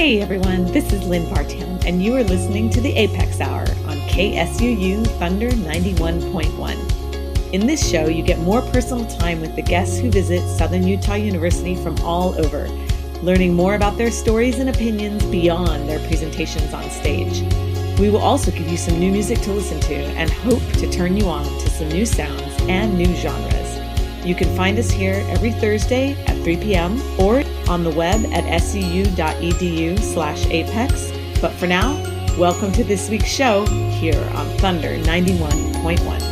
Hey everyone, this is Lynn Vartan, and you are listening to the Apex Hour on KSUU Thunder 91.1. In this show, you get more personal time with the guests who visit Southern Utah University from all over, learning more about their stories and opinions beyond their presentations on stage. We will also give you some new music to listen to and hope to turn you on to some new sounds and new genres. You can find us here every Thursday at 3 p.m. or on the web at scu.edu/apex. But for now, welcome to this week's show here on Thunder 91.1.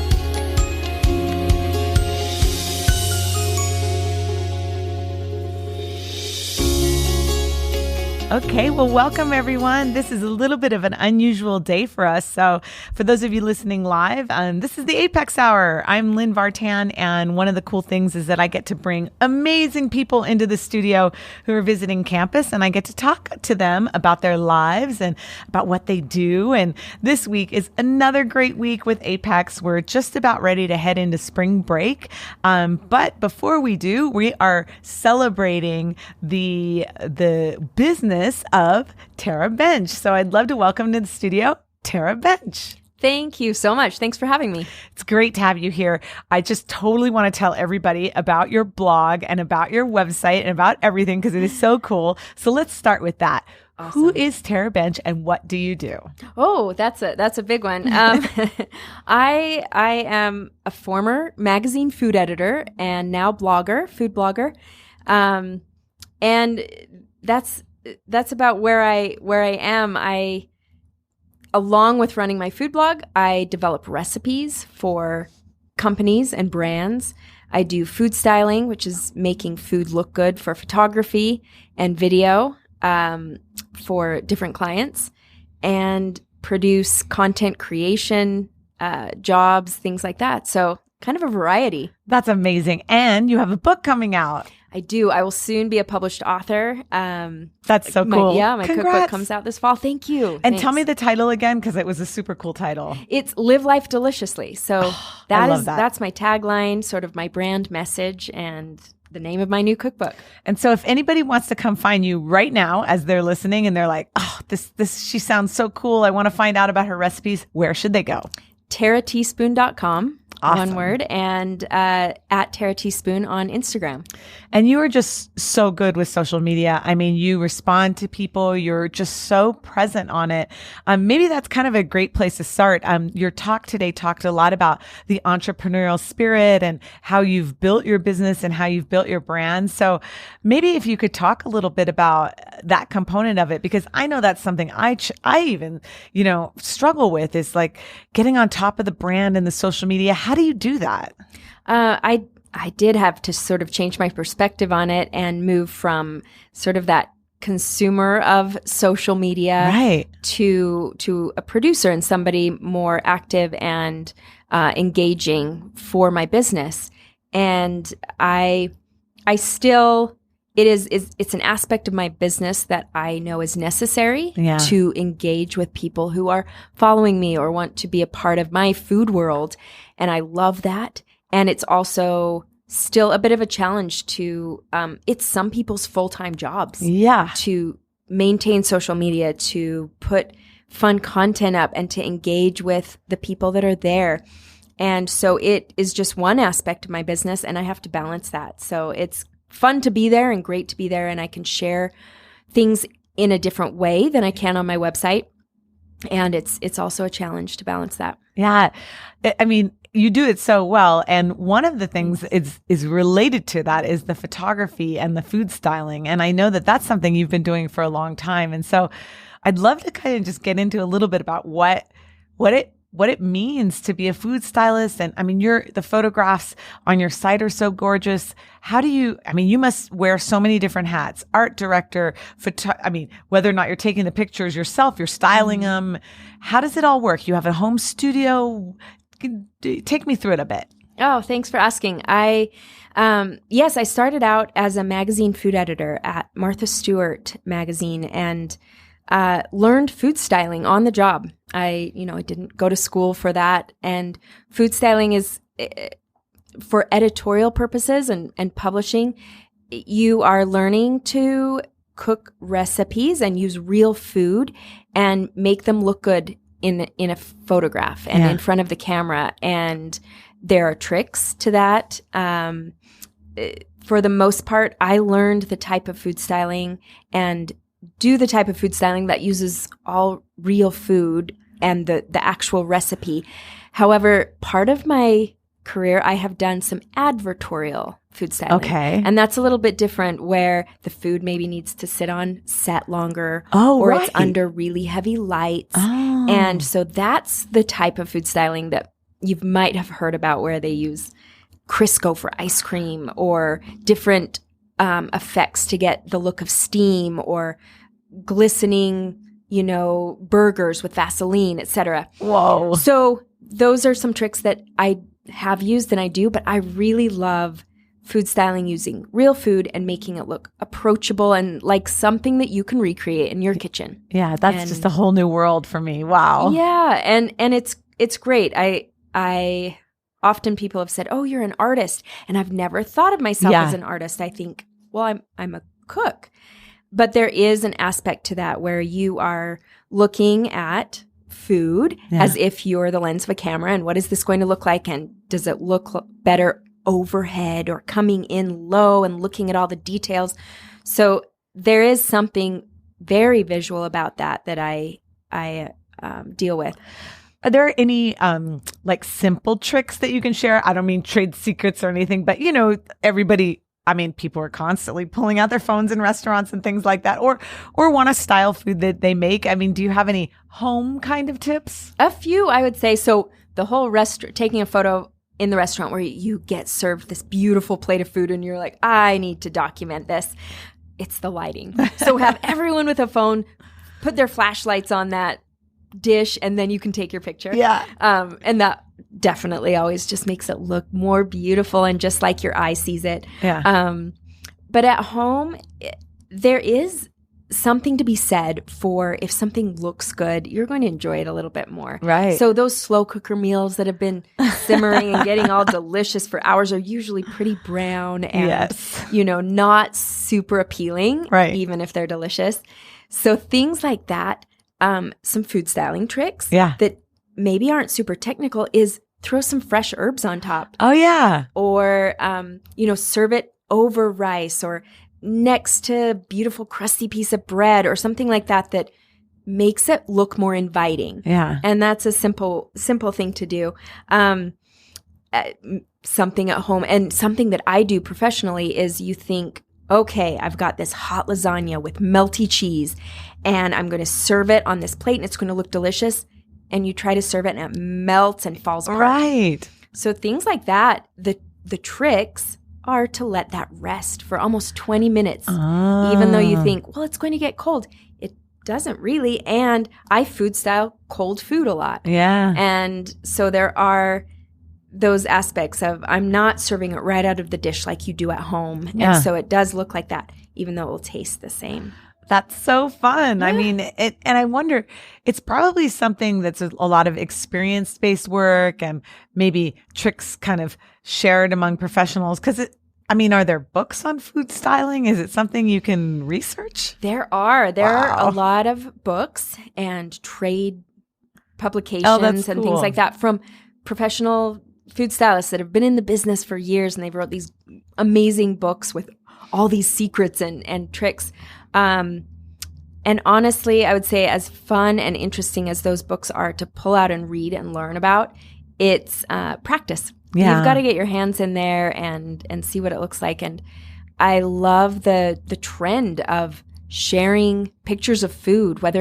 Okay, well, welcome everyone. This is a little bit of an unusual day for us. So for those of you listening live, this is the Apex Hour. I'm Lynn Vartan, and one of the cool things is that I get to bring amazing people into the studio who are visiting campus, and I get to talk to them about their lives and about what they do. And this week is another great week with Apex. We're just about ready to head into spring break. But before we do, we are celebrating the business of Tara Bench. So I'd love to welcome to the studio, Tara Bench. Thank you so much. Thanks for having me. It's great to have you here. I just totally want to tell everybody about your blog and about your website and about everything because it is so cool. So let's start with that. Awesome. Who is Tara Bench and what do you do? Oh, that's a big one. I am a former magazine food editor and now blogger, food blogger. And that's about where I am. Along with running my food blog, I develop recipes for companies and brands. I do food styling, which is making food look good for photography and video for different clients, and produce content creation jobs, things like that. So kind of a variety. That's amazing. And you have a book coming out. I do. I will soon be a published author. That's so cool. My cookbook comes out this fall. Thank you. And Thanks. Tell me the title again, because it was a super cool title. It's Live Life Deliciously. So that's my tagline, sort of my brand message, and the name of my new cookbook. And so if anybody wants to come find you right now as they're listening and they're like, oh, this she sounds so cool, I want to find out about her recipes, where should they go? TaraTeaspoon.com. Awesome. One word, and at Tara Teaspoon on Instagram. And you are just so good with social media. I mean, you respond to people. You're just so present on it. Maybe that's kind of a great place to start. Your talk today talked a lot about the entrepreneurial spirit and how you've built your business and how you've built your brand. So maybe if you could talk a little bit about that component of it, because I know that's something I even, struggle with, is like getting on top of the brand and the social media. How do you do that? I did have to sort of change my perspective on it and move from sort of that consumer of social media to a producer and somebody more active and engaging for my business. And I still, it's an aspect of my business that I know is necessary to engage with people who are following me or want to be a part of my food world. And I love that. And it's also still a bit of a challenge to, it's some people's full-time jobs to maintain social media, to put fun content up and to engage with the people that are there. And so it is just one aspect of my business, and I have to balance that. So it's fun to be there and great to be there, and I can share things in a different way than I can on my website. And it's also a challenge to balance that. Yeah. I mean, you do it so well. And one of the things is related to that is the photography and the food styling. And I know that that's something you've been doing for a long time. And so I'd love to kind of just get into a little bit about what it means to be a food stylist. And I mean, the photographs on your site are so gorgeous. You must wear so many different hats: art director, whether or not you're taking the pictures yourself, you're styling them. How does it all work? You have a home studio. Take me through it a bit. Oh, thanks for asking. I started out as a magazine food editor at Martha Stewart magazine and learned food styling on the job. I didn't go to school for that. And food styling is, for editorial purposes and publishing, you are learning to cook recipes and use real food and make them look good in a photograph and in front of the camera. And there are tricks to that. For the most part, I learned the type of food styling and do the type of food styling that uses all real food and the actual recipe. However, part of my career, I have done some advertorial food styling. Okay. And that's a little bit different, where the food maybe needs to sit on set longer or it's under really heavy lights. Oh. And so that's the type of food styling that you might have heard about, where they use Crisco for ice cream or different effects to get the look of steam, or glistening, burgers with Vaseline, etc. Whoa. So those are some tricks that I have used and I do, but I really love food styling using real food and making it look approachable and like something that you can recreate in your kitchen. Yeah, that's just a whole new world for me. Wow. Yeah, and it's great. I often people have said, "Oh, you're an artist," and I've never thought of myself as an artist. I think, well, I'm a cook, but there is an aspect to that where you are looking at food as if you're the lens of a camera, and what is this going to look like, and does it look better overhead or coming in low, and looking at all the details. So there is something very visual about that I deal with. Are there any like simple tricks that you can share? I don't mean trade secrets or anything, but everybody, people are constantly pulling out their phones in restaurants and things like that, or want to style food that they make. Do you have any home kind of tips? A few, I would say. So the whole taking a photo in the restaurant where you get served this beautiful plate of food and you're like, I need to document this. It's the lighting. So have everyone with a phone put their flashlights on that dish, and then you can take your picture. Yeah. And that definitely always just makes it look more beautiful and just like your eye sees it. Yeah. But at home, there is something to be said for, if something looks good, you're going to enjoy it a little bit more. Right. So those slow cooker meals that have been simmering and getting all delicious for hours are usually pretty brown and, not super appealing, even if they're delicious. So things like that, some food styling tricks that maybe aren't super technical is throw some fresh herbs on top. Oh, yeah. Or, serve it over rice or next to a beautiful crusty piece of bread or something like that makes it look more inviting. Yeah. And that's a simple thing to do. Something at home, and something that I do professionally is you think, okay, I've got this hot lasagna with melty cheese and I'm going to serve it on this plate and it's going to look delicious. And you try to serve it and it melts and falls apart. Right. So things like that, the tricks are to let that rest for almost 20 minutes, even though you think, well, it's going to get cold. It doesn't really. And I food style cold food a lot. Yeah. And so there are those aspects of I'm not serving it right out of the dish like you do at home. Yeah. And so it does look like that, even though it will taste the same. That's so fun. Yeah. And I wonder, it's probably something that's a lot of experience-based work and maybe tricks kind of shared among professionals. Because are there books on food styling? Is it something you can research? There are a lot of books and trade publications and things like that from professional food stylists that have been in the business for years, and they wrote these amazing books with all these secrets and tricks. And honestly, I would say as fun and interesting as those books are to pull out and read and learn about, it's practice. Yeah. You've got to get your hands in there and see what it looks like. And I love the trend of sharing pictures of food, whether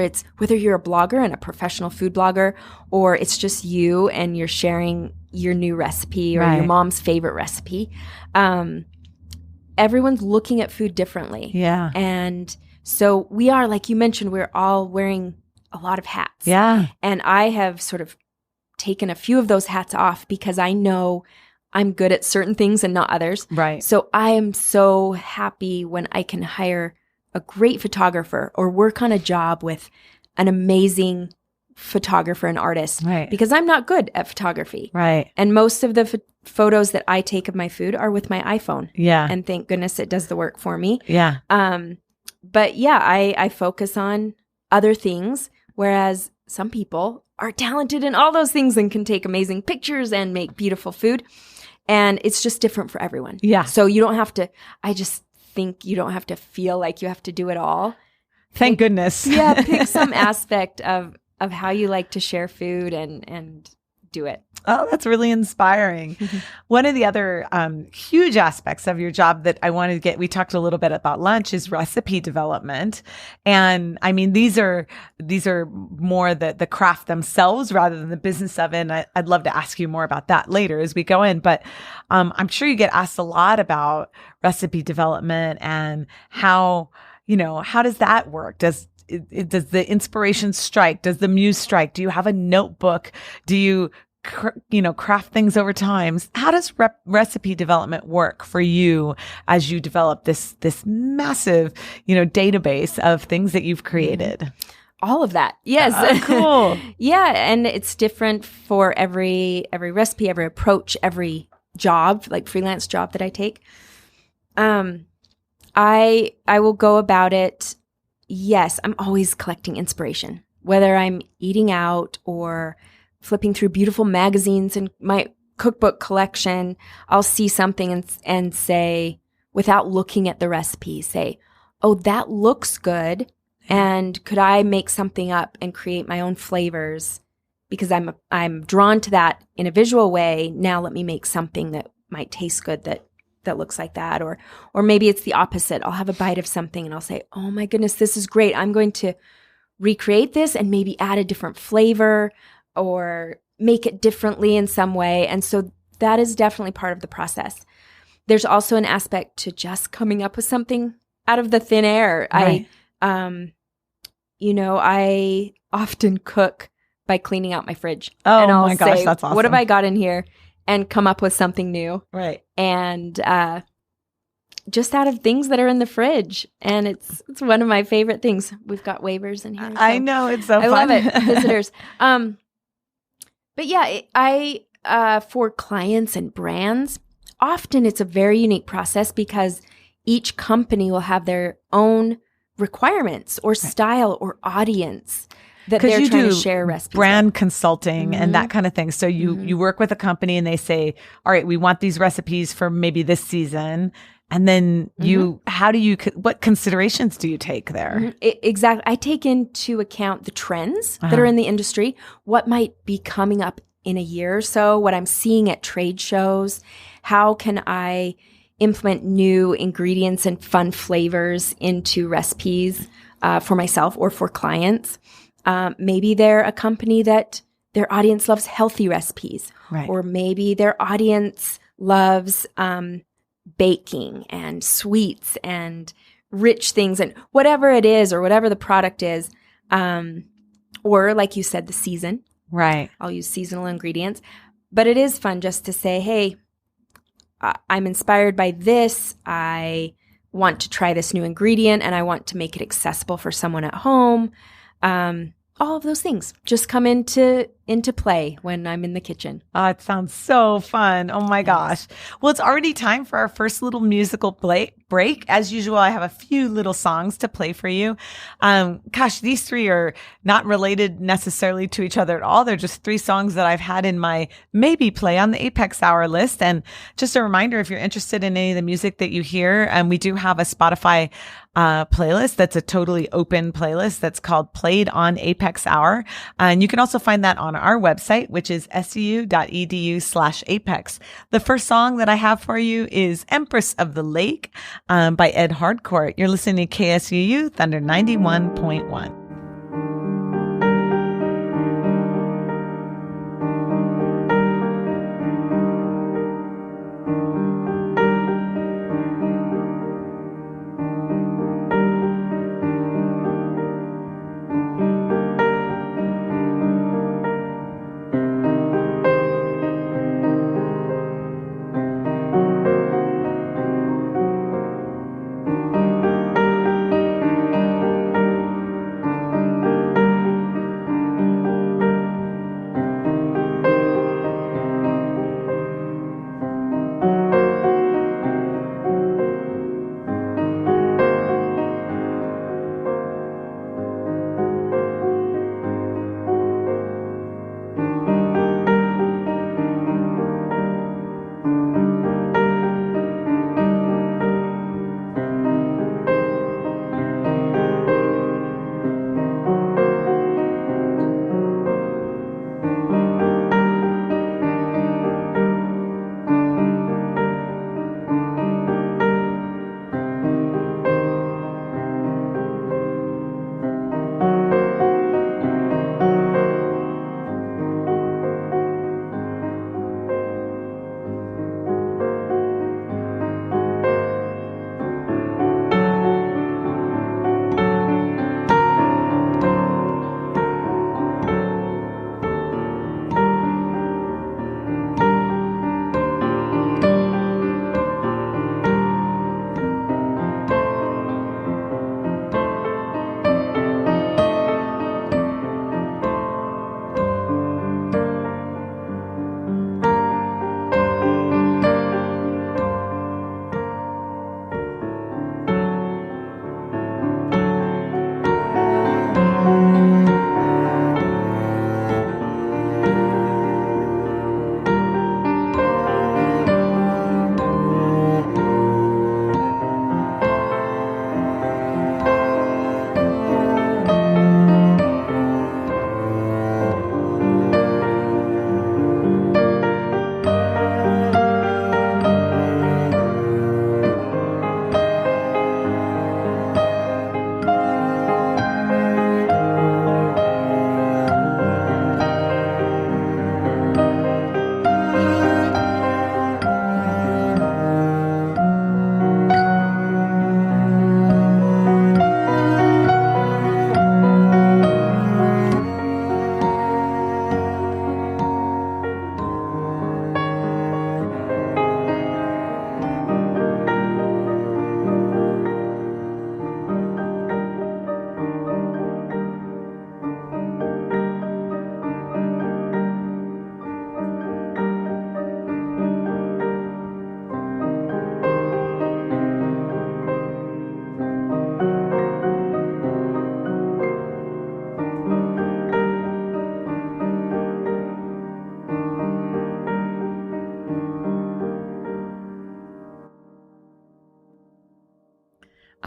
you're a blogger and a professional food blogger, or it's just you and you're sharing your new recipe or your mom's favorite recipe. Everyone's looking at food differently. Yeah. And so we are, like you mentioned, we're all wearing a lot of hats. Yeah. And I have sort of taken a few of those hats off because I know I'm good at certain things and not others. Right. So I am so happy when I can hire a great photographer or work on a job with an amazing photographer and artist. Right. Because I'm not good at photography. Right. And most of the photos that I take of my food are with my iPhone. Yeah. And thank goodness it does the work for me. Yeah. But yeah, I focus on other things, whereas some people are talented in all those things and can take amazing pictures and make beautiful food. And it's just different for everyone. Yeah. So you don't have to, I just think you don't have to feel like you have to do it all. Thank goodness. Yeah, pick some aspect of how you like to share food and do it. Oh, that's really inspiring. One of the other huge aspects of your job that I wanted to get, we talked a little bit about lunch, is recipe development. And I mean, these are more the craft themselves rather than the business of it. And I'd love to ask you more about that later as we go in. But I'm sure you get asked a lot about recipe development and how does that work? Does the inspiration strike? Does the muse strike? Do you have a notebook? Do you craft things over time? How does recipe development work for you as you develop this massive, database of things that you've created? All of that. Yes. Cool. Yeah. And it's different for every recipe, every approach, every job, like freelance job that I take. I will go about it. Yes. I'm always collecting inspiration, whether I'm eating out or flipping through beautiful magazines in my cookbook collection. I'll see something and say, without looking at the recipe, say, oh, that looks good. And could I make something up and create my own flavors? Because I'm drawn to that in a visual way. Now let me make something that might taste good that looks like that. Or maybe it's the opposite. I'll have a bite of something and I'll say, oh my goodness, this is great. I'm going to recreate this and maybe add a different flavor or make it differently in some way. And so that is definitely part of the process. There's also an aspect to just coming up with something out of the thin air. Right. I often cook by cleaning out my fridge. Oh and I'll my gosh, say, that's awesome. What have I got in here? And come up with something new. Right. And just out of things that are in the fridge. And it's one of my favorite things. We've got waivers in here. So I know, it's so fun. I love it. Visitors. But yeah, I for clients and brands, often it's a very unique process because each company will have their own requirements or style or audience that they're trying to share recipes. Brand consulting and that kind of thing. So you work with a company and they say, all right, we want these recipes for maybe this season. And then what considerations do you take there? Exactly. I take into account the trends that are in the industry, what might be coming up in a year or so, what I'm seeing at trade shows. How can I implement new ingredients and fun flavors into recipes for myself or for clients? Maybe they're a company that their audience loves healthy recipes, right. Or maybe their audience loves baking and sweets and rich things and whatever it is or whatever the product is. Or like you said, the season. Right. I'll use seasonal ingredients. But it is fun just to say, hey, I'm inspired by this. I want to try this new ingredient and I want to make it accessible for someone at home. All of those things just come into play when I'm in the kitchen. Oh, it sounds so fun. Oh my gosh. Well, it's already time for our first little musical break. As usual, I have a few little songs to play for you. Gosh, these three are not related necessarily to each other at all. They're just three songs that I've had in my maybe play on the Apex Hour list. And just a reminder, if you're interested in any of the music that you hear, we do have a Spotify playlist that's a totally open playlist that's called Played on Apex Hour. And you can also find that on our website, which is scu.edu/apex. The first song that I have for you is Empress of the Lake by Ed Hardcourt. You're listening to KSUU Thunder 91.1.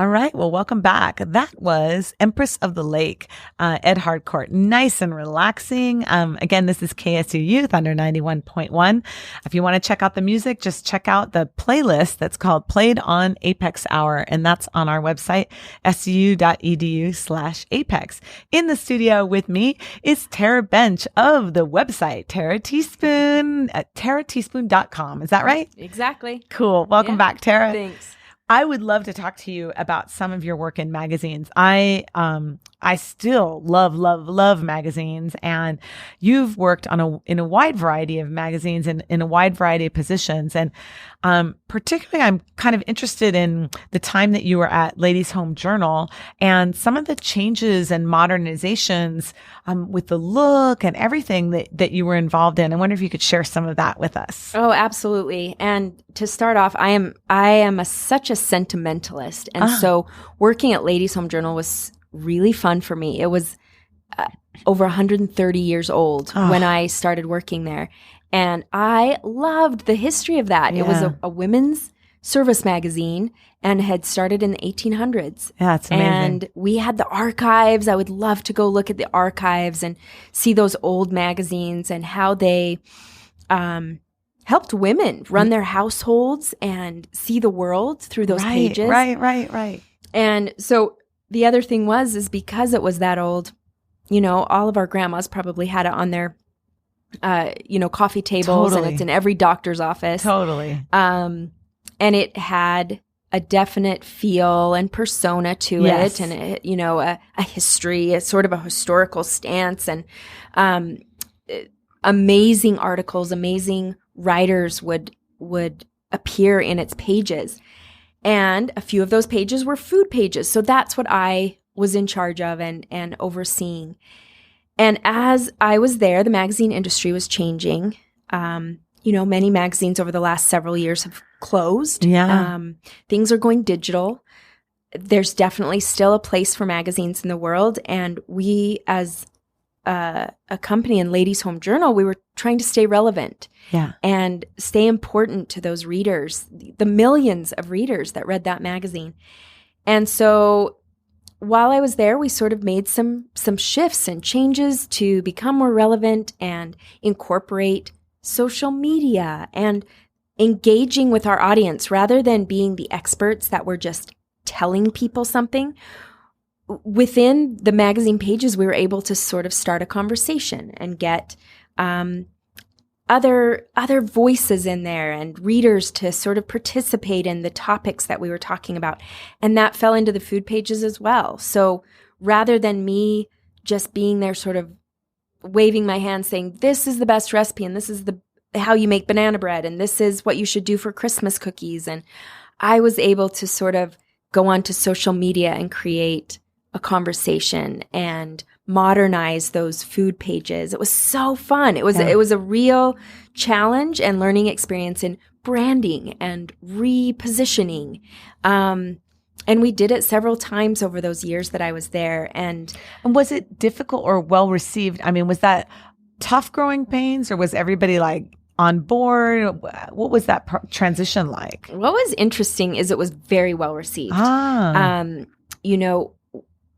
All right. Well, welcome back. That was Empress of the Lake, Ed Harcourt. Nice and relaxing. Again, this is KSU Youth under 91.1. If you want to check out the music, just check out the playlist that's called Played on Apex Hour. And that's on our website, su.edu/Apex. In the studio with me is Tara Bench of the website, Tara Teaspoon at tarateaspoon.com. Is that right? Exactly. Cool. Welcome back, Tara. Thanks. I would love to talk to you about some of your work in magazines. I still love magazines, and you've worked in a wide variety of magazines and in a wide variety of positions. And particularly, I'm kind of interested in the time that you were at Ladies Home Journal and some of the changes and modernizations with the look and everything that you were involved in. I wonder if you could share some of that with us. Oh, absolutely. And to start off, I am such a sentimentalist, and so working at Ladies Home Journal was really fun for me. It was over 130 years old when I started working there. And I loved the history of that. Yeah. It was a women's service magazine and had started in the 1800s. Yeah, it's amazing. And we had the archives. I would love to go look at the archives and see those old magazines and how they helped women run their households and see the world through those pages. Right. And so the other thing is because it was that old, all of our grandmas probably had it on their, coffee tables, and it's in every doctor's office. Totally. And it had a definite feel and persona to it, and a history, a sort of a historical stance, and amazing articles, amazing writers would appear in its pages. And a few of those pages were food pages. So that's what I was in charge of and overseeing. And as I was there, the magazine industry was changing. Many magazines over the last several years have closed. Yeah. Things are going digital. There's definitely still a place for magazines in the world. And we, as a company in Ladies Home Journal, we were trying to stay relevant and stay important to those readers, the millions of readers that read that magazine. And so while I was there, we sort of made some shifts and changes to become more relevant and incorporate social media and engaging with our audience rather than being the experts that were just telling people something. Within the magazine pages, we were able to sort of start a conversation and get other voices in there and readers to sort of participate in the topics that we were talking about. And that fell into the food pages as well. So rather than me just being there sort of waving my hand saying, this is the best recipe and this is how you make banana bread and this is what you should do for Christmas cookies. And I was able to sort of go onto social media and create a conversation and modernize those food pages. It was so fun. It was a real challenge and learning experience in branding and repositioning. And we did it several times over those years that I was there. And was it difficult or well received? I mean, was that tough growing pains, or was everybody like on board? What was that transition like? What was interesting is it was very well received.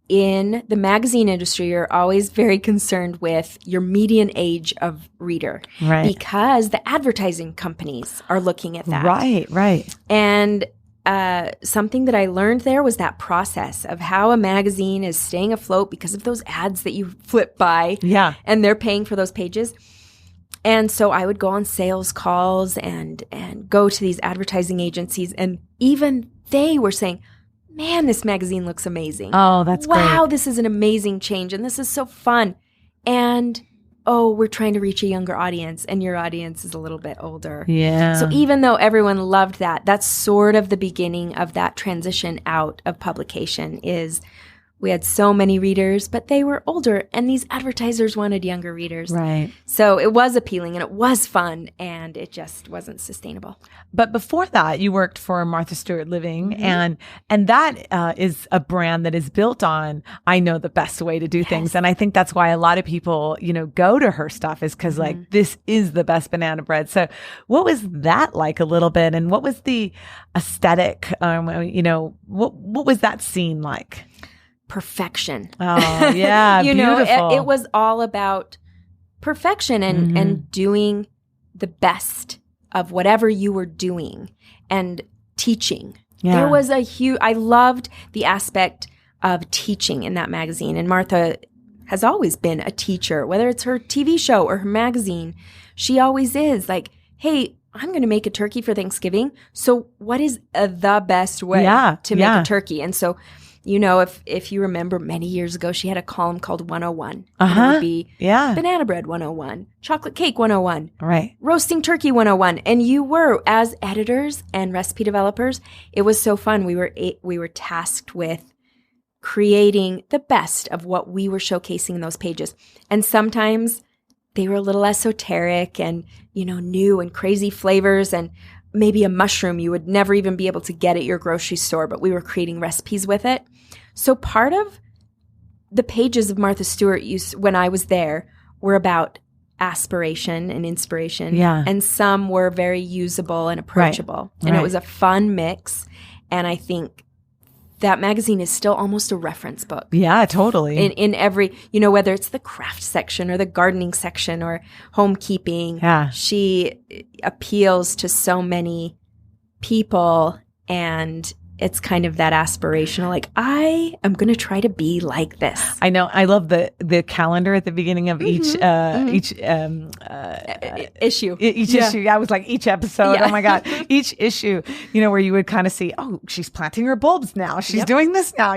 In the magazine industry, you're always very concerned with your median age of reader, right? Because the advertising companies are looking at that. Right. And something that I learned there was that process of how a magazine is staying afloat because of those ads that you flip by. Yeah. And they're paying for those pages. And so I would go on sales calls and go to these advertising agencies, and even they were saying, man, this magazine looks amazing. Oh, that's great. Wow, this is an amazing change, and this is so fun. And, we're trying to reach a younger audience, and your audience is a little bit older. Yeah. So even though everyone loved that, that's sort of the beginning of that transition out of publication is We had so many readers, but they were older, and these advertisers wanted younger readers. Right. So it was appealing, and it was fun, and it just wasn't sustainable. But before that, you worked for Martha Stewart Living, and that is a brand that is built on, I know the best way to do things. And I think that's why a lot of people, go to her stuff, is because like, this is the best banana bread. So what was that like a little bit? And what was the aesthetic? What was that scene like? Perfection. Oh, yeah. Beautiful. It was all about perfection and doing the best of whatever you were doing and teaching. Yeah. There was I loved the aspect of teaching in that magazine. And Martha has always been a teacher, whether it's her TV show or her magazine. She always is like, hey, I'm going to make a turkey for Thanksgiving. So what is the best way to make a turkey? And so, if you remember many years ago, she had a column called 101. It would be banana bread 101, chocolate cake 101, right, roasting turkey 101. And you were, as editors and recipe developers, it was so fun. We were tasked with creating the best of what we were showcasing in those pages. And sometimes they were a little esoteric and, new and crazy flavors, and maybe a mushroom you would never even be able to get at your grocery store, but we were creating recipes with it. So part of the pages of Martha Stewart when I was there were about aspiration and inspiration. Yeah. And some were very usable and approachable. Right. And it was a fun mix. And I think that magazine is still almost a reference book. Yeah, totally. In every, whether it's the craft section or the gardening section or homekeeping, she appeals to so many people, and it's kind of that aspirational, like, I am going to try to be like this. I know. I love the calendar at the beginning of each issue. Each issue. I was like, each episode. Yeah. Oh my God. Each issue, where you would kind of see, oh, she's planting her bulbs now. She's doing this now,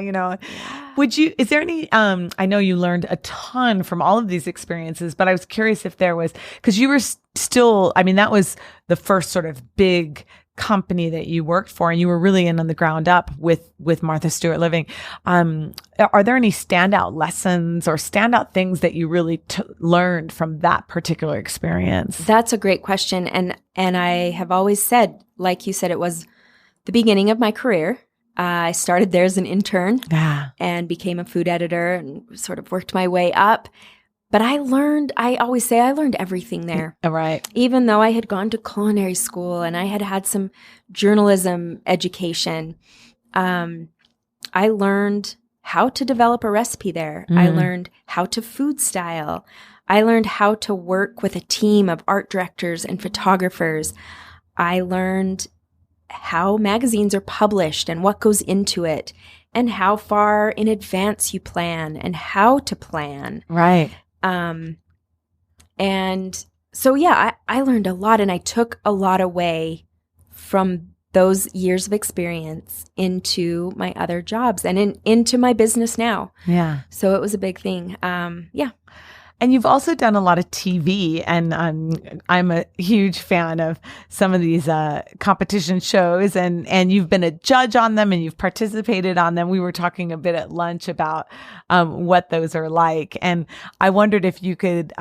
is there any, I know you learned a ton from all of these experiences, but I was curious if there was, because you were still, that was the first sort of big company that you worked for, and you were really in on the ground up with Martha Stewart Living. Are there any standout lessons or standout things that you really learned from that particular experience? That's a great question. And I have always said, like you said, it was the beginning of my career. I started there as an intern and became a food editor and sort of worked my way up. But I always say I learned everything there. Right. Even though I had gone to culinary school and I had some journalism education, I learned how to develop a recipe there. I learned how to food style. I learned how to work with a team of art directors and photographers. I learned how magazines are published and what goes into it, and how far in advance you plan and how to plan. Right. And so, I learned a lot, and I took a lot away from those years of experience into my other jobs and into my business now. Yeah. So it was a big thing. And you've also done a lot of TV, and I'm a huge fan of some of these competition shows, and you've been a judge on them, and you've participated on them. We were talking a bit at lunch about what those are like, and I wondered if you could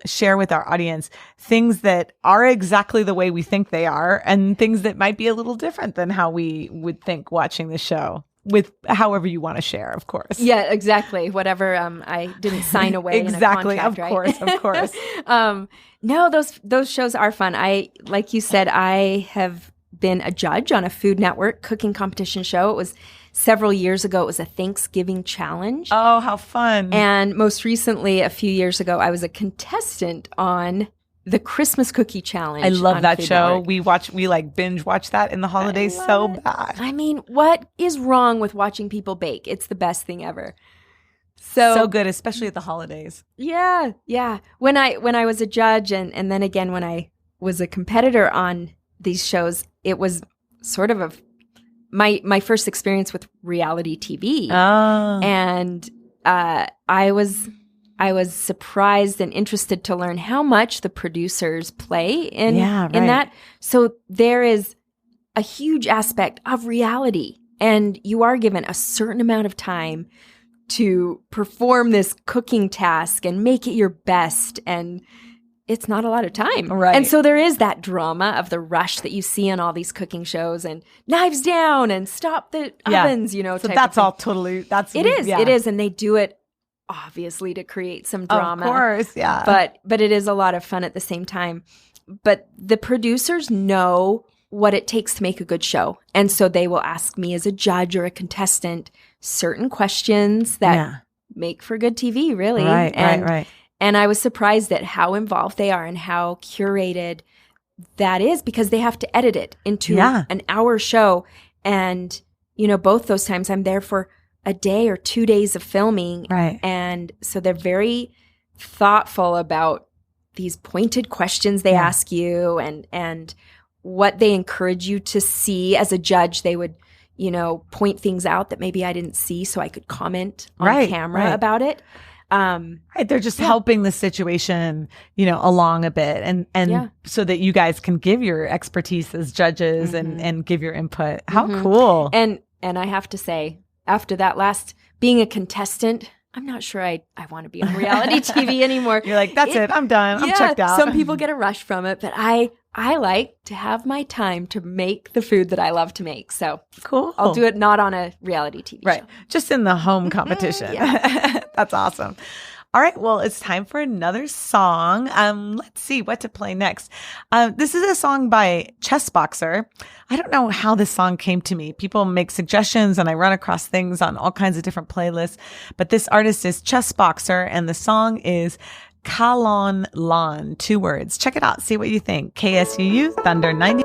share with our audience things that are exactly the way we think they are, and things that might be a little different than how we would think watching the show. With however you want to share, of course. Yeah, exactly. Whatever I didn't sign away exactly, in a contract, of course. No, those shows are fun. Like you said, I have been a judge on a Food Network cooking competition show. It was several years ago. It was a Thanksgiving challenge. Oh, how fun. And most recently, a few years ago, I was a contestant on the Christmas Cookie Challenge. I love that Food show. Network. We binge watch that in the holidays so bad. I mean, what is wrong with watching people bake? It's the best thing ever. So good, especially at the holidays. Yeah. When I was a judge and then again when I was a competitor on these shows, it was sort of my first experience with reality TV. Oh. And I was surprised and interested to learn how much the producers play in that. So there is a huge aspect of reality, and you are given a certain amount of time to perform this cooking task and make it your best. And it's not a lot of time. Right. And so there is that drama of the rush that you see on all these cooking shows and knives down and stop the ovens, you know. So that's all totally, it is. And they do it obviously to create some drama. Of course, yeah. But it is a lot of fun at the same time. But the producers know what it takes to make a good show. And so they will ask me as a judge or a contestant certain questions that make for good TV, really. Right. And I was surprised at how involved they are and how curated that is, because they have to edit it into an hour show. And, you know, both those times I'm there for a day or 2 days of filming. Right. And so they're very thoughtful about these pointed questions they ask you and what they encourage you to see as a judge. They would, you know, point things out that maybe I didn't see so I could comment on camera about it. Right. They're just helping the situation, you know, along a bit and so that you guys can give your expertise as judges and give your input. How cool. And I have to say, after that last being a contestant, I'm not sure I want to be on reality TV anymore. You're like, that's it. I'm done. I'm checked out. Some people get a rush from it, but I like to have my time to make the food that I love to make. So cool. I'll do it not on a reality TV show. Just in the home competition. That's awesome. All right. Well, it's time for another song. Let's see what to play next. This is a song by Chess Boxer. I don't know how this song came to me. People make suggestions and I run across things on all kinds of different playlists. But this artist is Chess Boxer and the song is Kalon Lon, 2 words. Check it out. See what you think. KSUU Thunder 90.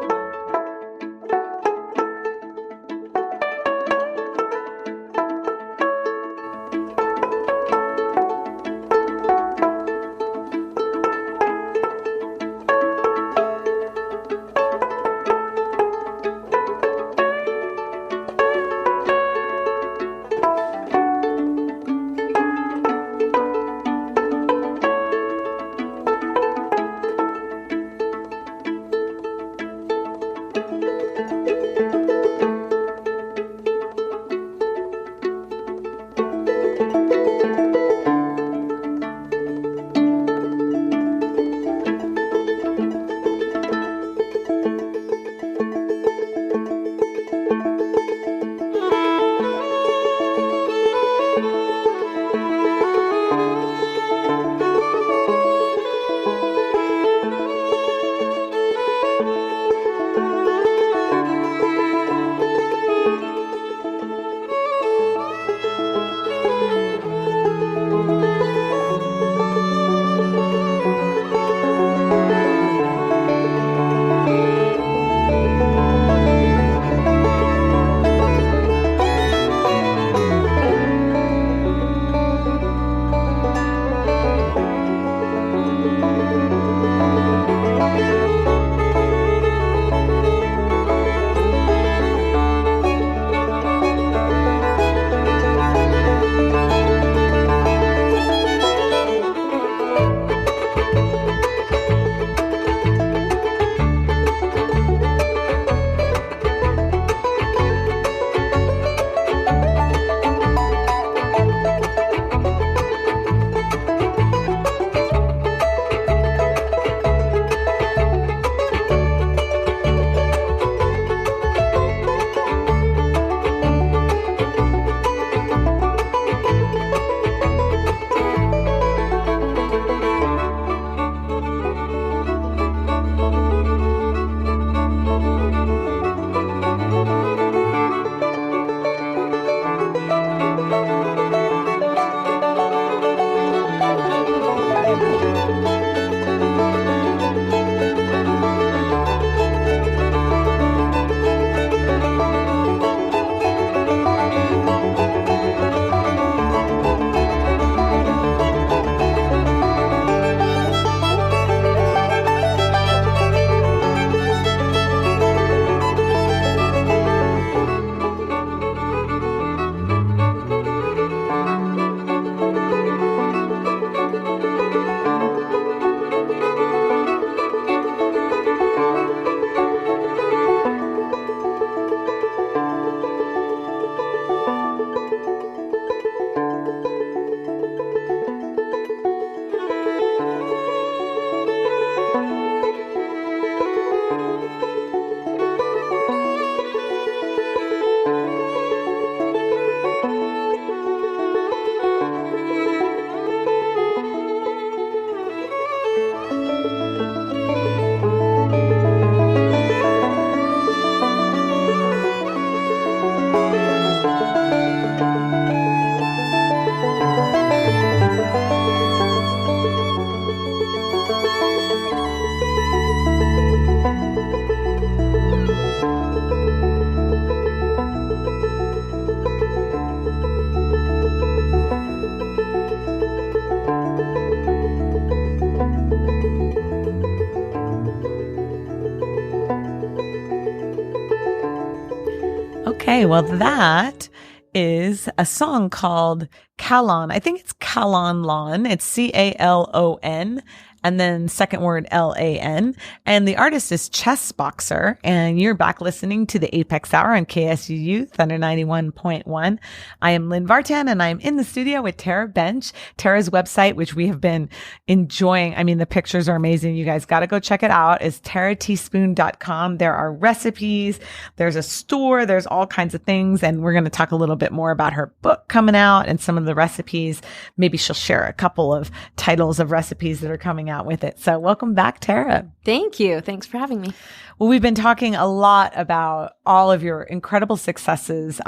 well, that is a song called Calon. I think it's Calon Lon. It's Calon. And then second word, Lan. And the artist is Chess Boxer. And you're back listening to the Apex Hour on KSUU Thunder 91.1. I am Lynn Vartan, and I'm in the studio with Tara Bench. Tara's website, which we have been enjoying. I mean, the pictures are amazing. You guys got to go check it out. Is tarateaspoon.com. There are recipes. There's a store. There's all kinds of things. And we're going to talk a little bit more about her book coming out and some of the recipes. Maybe she'll share a couple of titles of recipes that are coming out with it. So welcome back, Tara. Thank you. Thanks for having me. Well, we've been talking a lot about all of your incredible successes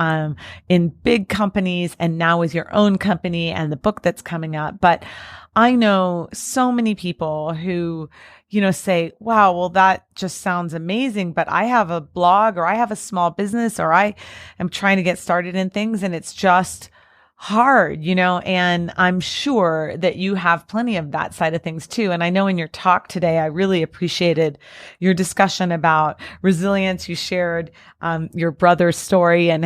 in big companies and now with your own company and the book that's coming up. But I know so many people who, say, wow, well, that just sounds amazing, but I have a blog or I have a small business or I am trying to get started in things and it's just hard, and I'm sure that you have plenty of that side of things too. And I know in your talk today, I really appreciated your discussion about resilience. You shared your brother's story and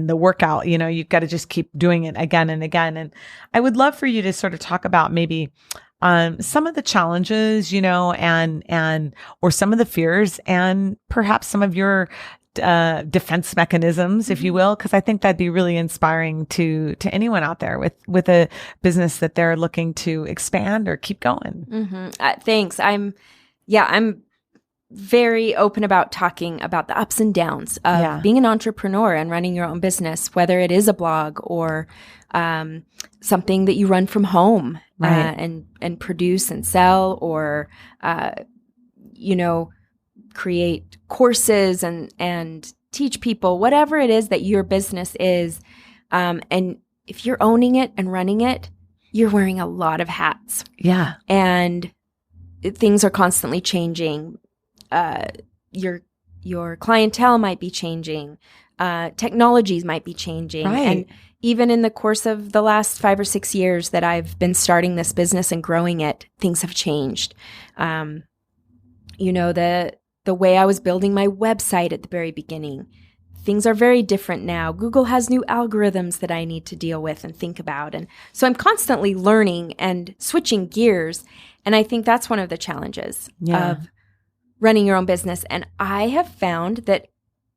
the workout. You've got to just keep doing it again and again. And I would love for you to sort of talk about maybe some of the challenges, and or some of the fears and perhaps some of your defense mechanisms, if you will, because I think that'd be really inspiring to anyone out there with a business that they're looking to expand or keep going. Mm-hmm. Thanks. I'm very open about talking about the ups and downs of being an entrepreneur and running your own business, whether it is a blog or something that you run from home, right. And produce and sell, or create courses and teach people, whatever it is that your business is. And if you're owning it and running it, you're wearing a lot of hats. Yeah. And things are constantly changing. Your clientele might be changing. Technologies might be changing. Right. And even in the course of the last 5 or 6 years that I've been starting this business and growing it, things have changed. The way I was building my website at the very beginning, things are very different now. Google has new algorithms that I need to deal with and think about. And so I'm constantly learning and switching gears. And I think that's one of the challenges of running your own business. And I have found that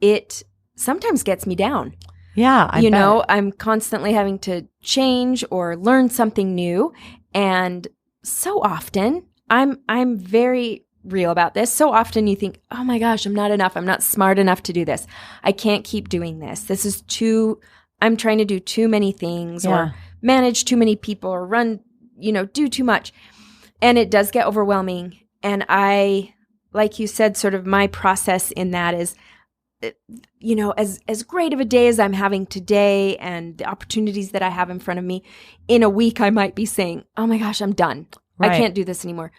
it sometimes gets me down. Yeah. I bet. I'm constantly having to change or learn something new. And so often I'm very real about this. So often you think, oh my gosh, I'm not enough. I'm not smart enough to do this. I can't keep doing this. I'm trying to do too many things or manage too many people or run, do too much. And it does get overwhelming. And I, like you said, sort of my process in that is, as great of a day as I'm having today and the opportunities that I have in front of me, in a week, I might be saying, oh my gosh, I'm done. Right. I can't do this anymore.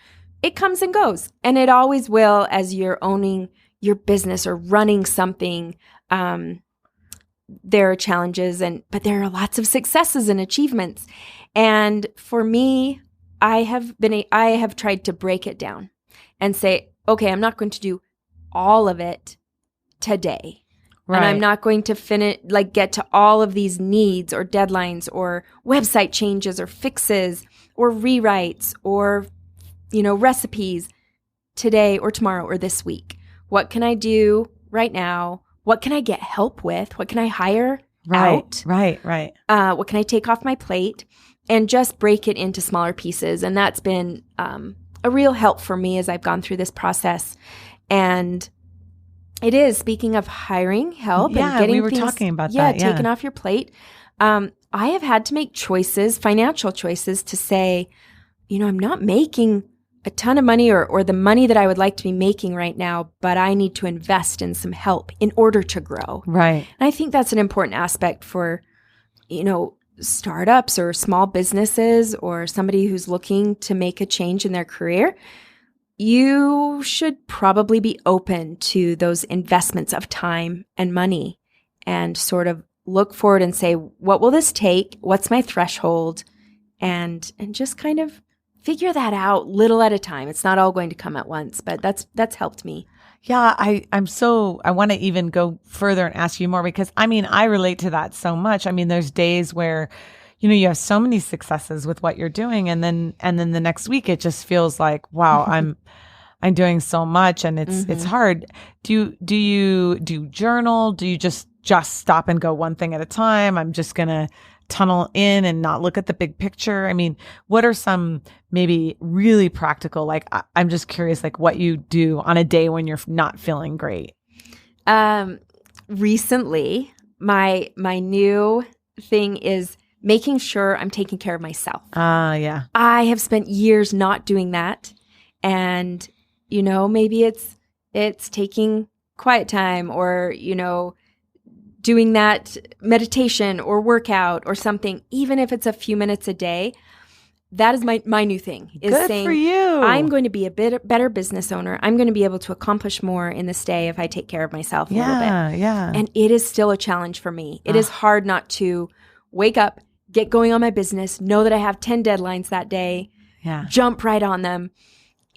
It comes and goes, and it always will as you're owning your business or running something. There are challenges, but there are lots of successes and achievements. And for me, I have tried to break it down and say, okay, I'm not going to do all of it today. Right. And I'm not going to get to all of these needs or deadlines or website changes or fixes or rewrites or recipes today or tomorrow or this week. What can I do right now? What can I get help with? What can I hire out? Right. What can I take off my plate? And just break it into smaller pieces. And that's been a real help for me as I've gone through this process. And it is, speaking of hiring help and getting we were things, talking about that. Yeah, taken off your plate. I have had to make choices, financial choices, to say, I'm not making a ton of money or the money that I would like to be making right now, but I need to invest in some help in order to grow. Right. And I think that's an important aspect for, startups or small businesses or somebody who's looking to make a change in their career. You should probably be open to those investments of time and money and sort of look forward and say, what will this take? What's my threshold? And just kind of figure that out little at a time. It's not all going to come at once, but that's helped me. Yeah, I want to even go further and ask you more because I relate to that so much. There's days where, you have so many successes with what you're doing. And then the next week, it just feels like, wow, I'm doing so much and it's hard. Do you journal? Do you just stop and go one thing at a time? I'm just going to tunnel in and not look at the big picture. What are some maybe really practical, like I'm just curious, like what you do on a day when you're not feeling great? Recently, my new thing is making sure I'm taking care of myself. Yeah. I have spent years not doing that. And, maybe it's taking quiet time or, doing that meditation or workout or something, even if it's a few minutes a day. That is my new thing is Good saying, for you. I'm going to be a better business owner. I'm going to be able to accomplish more in this day if I take care of myself a little bit. Yeah. And it is still a challenge for me. It is hard not to wake up, get going on my business, know that I have 10 deadlines that day, jump right on them.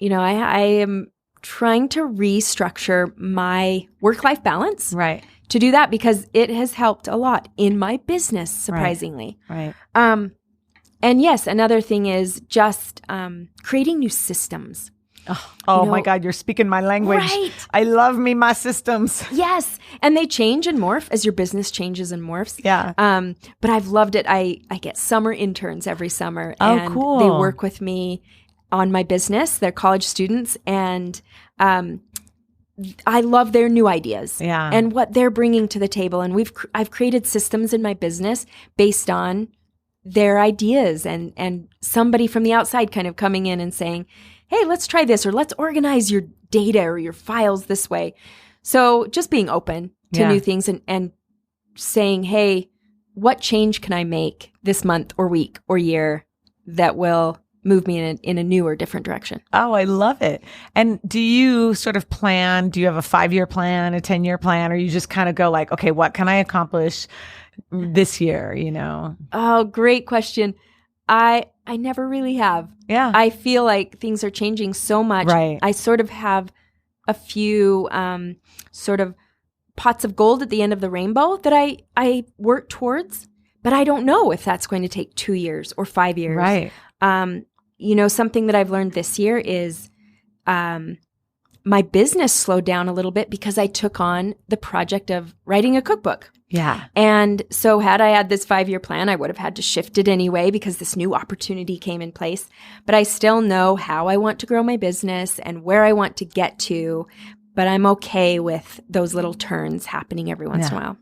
I am trying to restructure my work-life balance. Right. To do that because it has helped a lot in my business, surprisingly. Right. And yes, another thing is just creating new systems. Oh my God, you're speaking my language. Right. I love my systems. Yes. And they change and morph as your business changes and morphs. Yeah. But I've loved it. I get summer interns every summer. And cool. They work with me on my business. They're college students. And I love their new ideas and what they're bringing to the table. And I've created systems in my business based on their ideas and somebody from the outside kind of coming in and saying, hey, let's try this, or let's organize your data or your files this way. So just being open to new things and saying, hey, what change can I make this month or week or year that will move me in a new or different direction? Oh, I love it. And do you sort of plan? Do you have a 5-year plan, a 10-year plan, or you just kind of go like, okay, what can I accomplish this year? Oh, great question. I never really have. Yeah. I feel like things are changing so much. Right. I sort of have a few sort of pots of gold at the end of the rainbow that I work towards, but I don't know if that's going to take 2 years or 5 years. Right. Something that I've learned this year is my business slowed down a little bit because I took on the project of writing a cookbook. Yeah. And so had I had this 5-year plan, I would have had to shift it anyway because this new opportunity came in place. But I still know how I want to grow my business and where I want to get to. But I'm okay with those little turns happening every once in a while.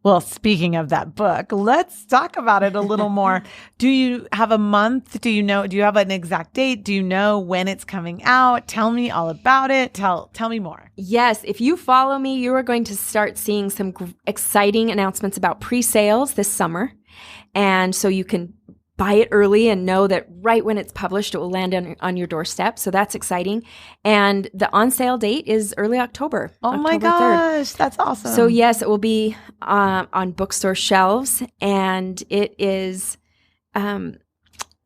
Well, speaking of that book, let's talk about it a little more. Do you have a month? Do you have an exact date? Do you know when it's coming out? Tell me all about it. Tell me more. Yes. If you follow me, you are going to start seeing some exciting announcements about pre-sales this summer. And so you can buy it early and know that right when it's published, it will land on your doorstep. So that's exciting. And the on-sale date is early October. Oh my gosh, that's awesome. So yes, it will be on bookstore shelves. And it is,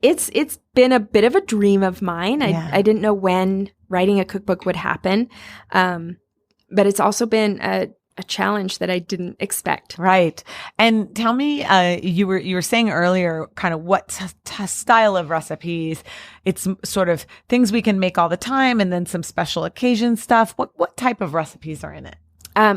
it's been a bit of a dream of mine. I didn't know when writing a cookbook would happen. But it's also been a challenge that I didn't expect. Right. And tell me, you were saying earlier kind of what style of recipes. It's sort of things we can make all the time and then some special occasion stuff. What type of recipes are in it?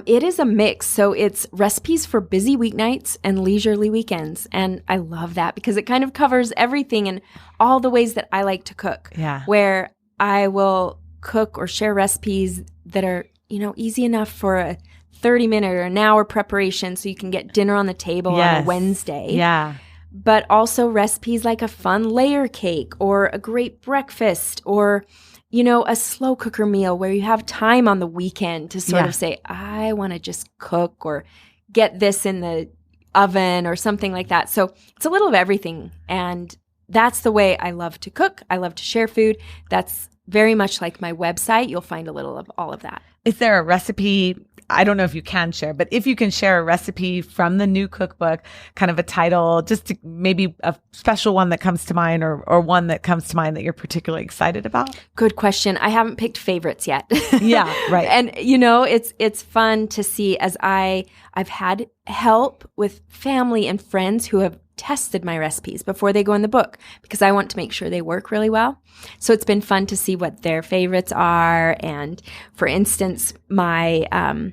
It is a mix. So it's recipes for busy weeknights and leisurely weekends. And I love that because it kind of covers everything and all the ways that I like to cook. Yeah. Where I will cook or share recipes that are, easy enough for a 30-minute or an hour preparation so you can get dinner on the table on a Wednesday. Yeah. But also recipes like a fun layer cake or a great breakfast or, a slow cooker meal where you have time on the weekend to sort of say, I want to just cook or get this in the oven or something like that. So it's a little of everything. And that's the way I love to cook. I love to share food. That's very much like my website. You'll find a little of all of that. Is there a recipe I don't know if you can share, but if you can share a recipe from the new cookbook, kind of a title, just to maybe a special one that comes to mind or one that comes to mind that you're particularly excited about. Good question. I haven't picked favorites yet. Yeah, right. And it's fun to see as I've had help with family and friends who have tested my recipes before they go in the book because I want to make sure they work really well. So it's been fun to see what their favorites are. And for instance, my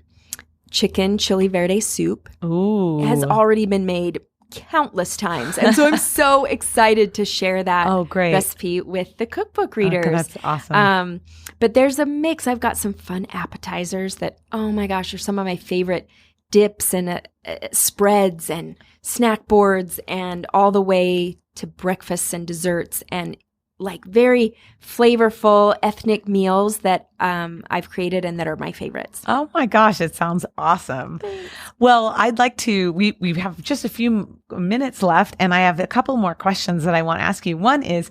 chicken chili verde soup has already been made countless times. And so I'm so excited to share that recipe with the cookbook readers. Okay, that's awesome. But there's a mix. I've got some fun appetizers that, oh my gosh, are some of my favorite dips and spreads and snack boards and all the way to breakfasts and desserts and like very flavorful ethnic meals that I've created and that are my favorites. Oh my gosh, it sounds awesome. Thanks. Well, I'd like to, we have just a few minutes left and I have a couple more questions that I want to ask you. One is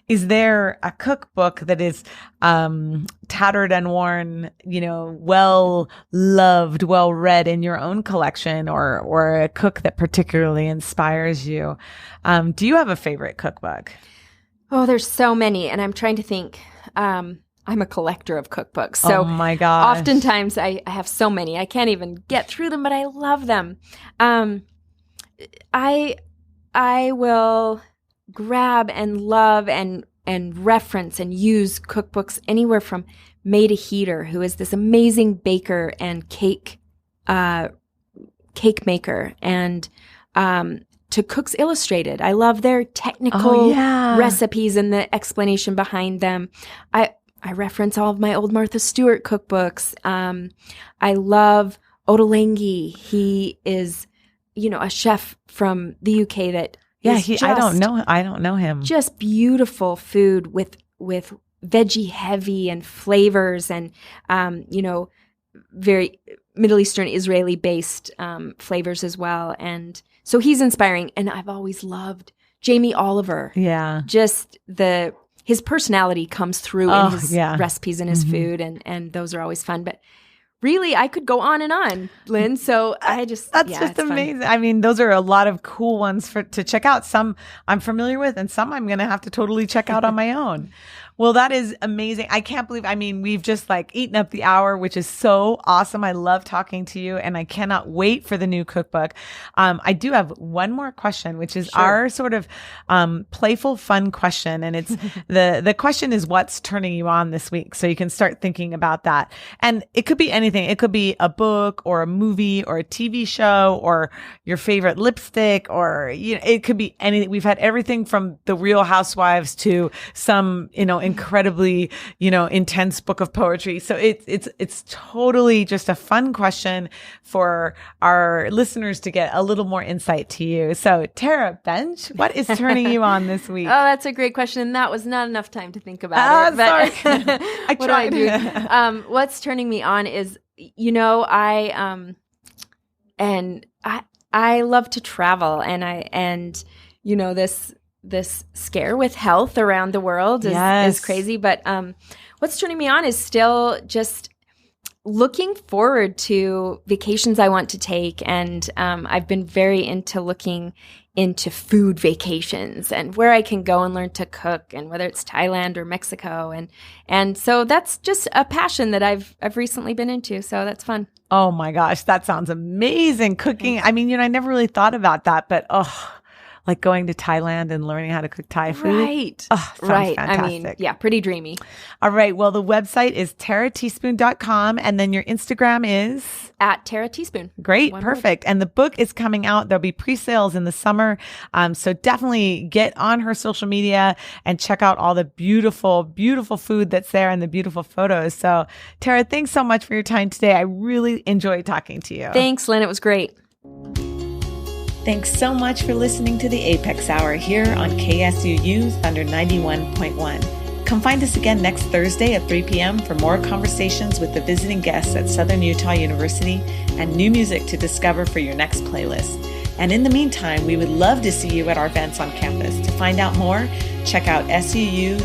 there a cookbook that is tattered and worn, well loved, well read in your own collection or a cook that particularly inspires you? Do you have a favorite cookbook? Oh, there's so many. And I'm trying to think. I'm a collector of cookbooks. So oh my gosh. Oftentimes I have so many. I can't even get through them, but I love them. I will grab and love and reference and use cookbooks anywhere from Maida Heater, who is this amazing baker and cake maker, and to Cooks Illustrated. I love their technical recipes and the explanation behind them. I reference all of my old Martha Stewart cookbooks. I love Ottolenghi. He is, a chef from the UK that I don't know him. Just beautiful food with veggie heavy and flavors and very Middle Eastern Israeli based flavors as well. And so he's inspiring. And I've always loved Jamie Oliver. Yeah. Just his personality comes through in his recipes and his food, and those are always fun. But really, I could go on, Lynn. So that's just amazing. Fun. I mean, those are a lot of cool ones to check out. Some I'm familiar with, and some I'm going to have to totally check out on my own. Well, that is amazing. I can't believe, we've just eaten up the hour, which is so awesome. I love talking to you and I cannot wait for the new cookbook. I do have one more question, which is our sort of playful, fun question. And it's the question is what's turning you on this week? So you can start thinking about that. And it could be anything. It could be a book or a movie or a TV show or your favorite lipstick or, it could be anything. We've had everything from The Real Housewives to some, incredibly, intense book of poetry. So it's totally just a fun question for our listeners to get a little more insight to you. So Tara Bench, what is turning you on this week? Oh, that's a great question. And that was not enough time to think about it. But sorry. I tried. What's turning me on is, I love to travel and this scare with health around the world is crazy. But what's turning me on is still just looking forward to vacations I want to take. And I've been very into looking into food vacations and where I can go and learn to cook, and whether it's Thailand or Mexico. And so that's just a passion that I've recently been into. So that's fun. Oh my gosh, that sounds amazing. Cooking. I never really thought about that, but like going to Thailand and learning how to cook Thai food. Right. Oh, sounds fantastic. Pretty dreamy. All right. Well, the website is tarateaspoon.com, and then your Instagram is? At Tara Teaspoon. Great. Perfect. And the book is coming out. There'll be pre-sales in the summer. So definitely get on her social media and check out all the beautiful, beautiful food that's there and the beautiful photos. So Tara, thanks so much for your time today. I really enjoyed talking to you. Thanks, Lynn. It was great. Thanks so much for listening to the Apex Hour here on KSUU Thunder 91.1. Come find us again next Thursday at 3 p.m. for more conversations with the visiting guests at Southern Utah University and new music to discover for your next playlist. And in the meantime, we would love to see you at our events on campus. To find out more, check out suu.edu/apex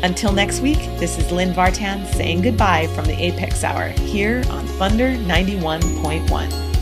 Until next week, this is Lynn Vartan saying goodbye from the Apex Hour here on Thunder 91.1.